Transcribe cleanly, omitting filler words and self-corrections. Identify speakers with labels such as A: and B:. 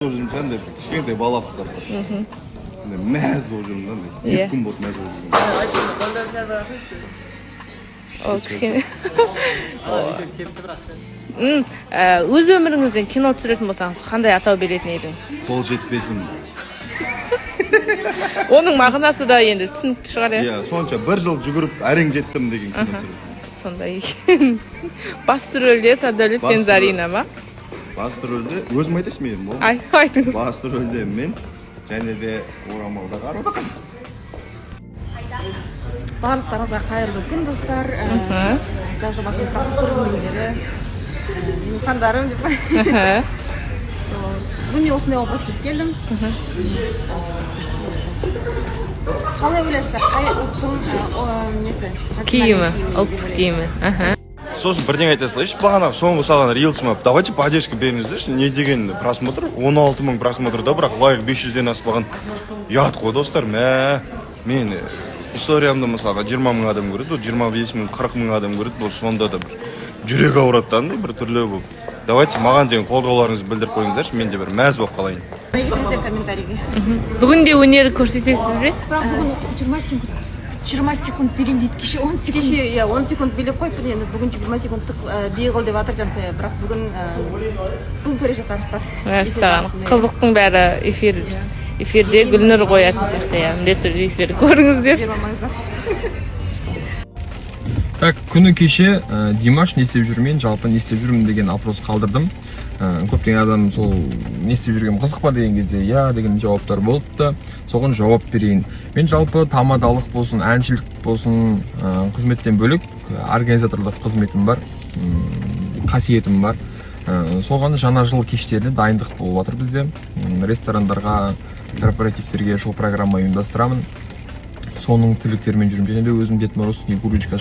A: Өзім сән деп кішкентай бала қысап мәз болып жүрмін да. Екі күн болды мәз болып жүрмін.
B: Ол кішкене. Өз өміріңізден кино түсіретін болсаңыз, қандай атау беретін едіңіз?
A: Қол жетпесім.
B: Оның мағынасы да енді түсінікті шығар,
A: иә? Иә, сонша бір жыл жүгіріп әрең жеттім деген кино түсіретін.
B: Сондай екен. Басты рөлде Садәулет пен Зарина ма?
A: Басты рөлде өзім айтайыншы мен бол.
B: Айтыңыз.
A: Басты рөлде мен және де орамалда қаруды қыз.
C: Барлықтарыңызға қайырлы күн, достар. Сіздер жобасының тұрақты көрермендері. Менің фандарым деп. Бүгін осындай образ келіп келдім. Қалай ойлайсыздар? Қай ұлттың несі?
B: Киімі, ұлттық киімі.
A: Сосын бірдеңе айта салайыншы, бағана соңғы салған рилсыма давайте поддержка беріңіздерші, не деген просмотр? 16 000 просмотрда, бірақ лайк 500-ден аспаған. Ұят қой, достар, мен историямды мысалға 20 000 адам көреді, 25 000, 40 000 адам көреді, бұл сонда да бір жүрек ауыраттандай бір түрлі болып. Давайте маған деген қолдауларыңызды білдіріп қойыңыздаршы, мен де бір мәз болып қалайын.
C: Айтыңыздар комментарийге.
B: Бүгін де өнер көрсетесіз бе?
C: Бірақ бүгін 20 секунд берем дейді. Кеше 10 секунд билеп қойыппын, енді бүгін 20 секундтық би қыл деп жатыр Жансая, бірақ бүгін көре жатарсыздар.
B: Қызықтың бәрі эфирде Гүлнұр қоятын сияқты, міндетті эфир көріңіздер.
D: Так, күні кеше Димаш не істеп жүрмін, жалпы не істеп жүрмін деген опрос қалдырдым. Көптеген адам сол не істеп жүрген қызық па деген кезде я деген жауаптар болыпты. Соған жауап берейін. Мен жалпы тамадалық болсын, әншілік болсын, қызметтен бөлек организаторлық қызметім бар, қасиетім бар. Соған жаңа жыл кештеріне дайындық болып жатыр бізде. Ресторандарға, корпоративтерге шоу программа ұйымдастырамын. Соның тірліктерімен жүрмін, және де өзім Дед Мороз Снегурочка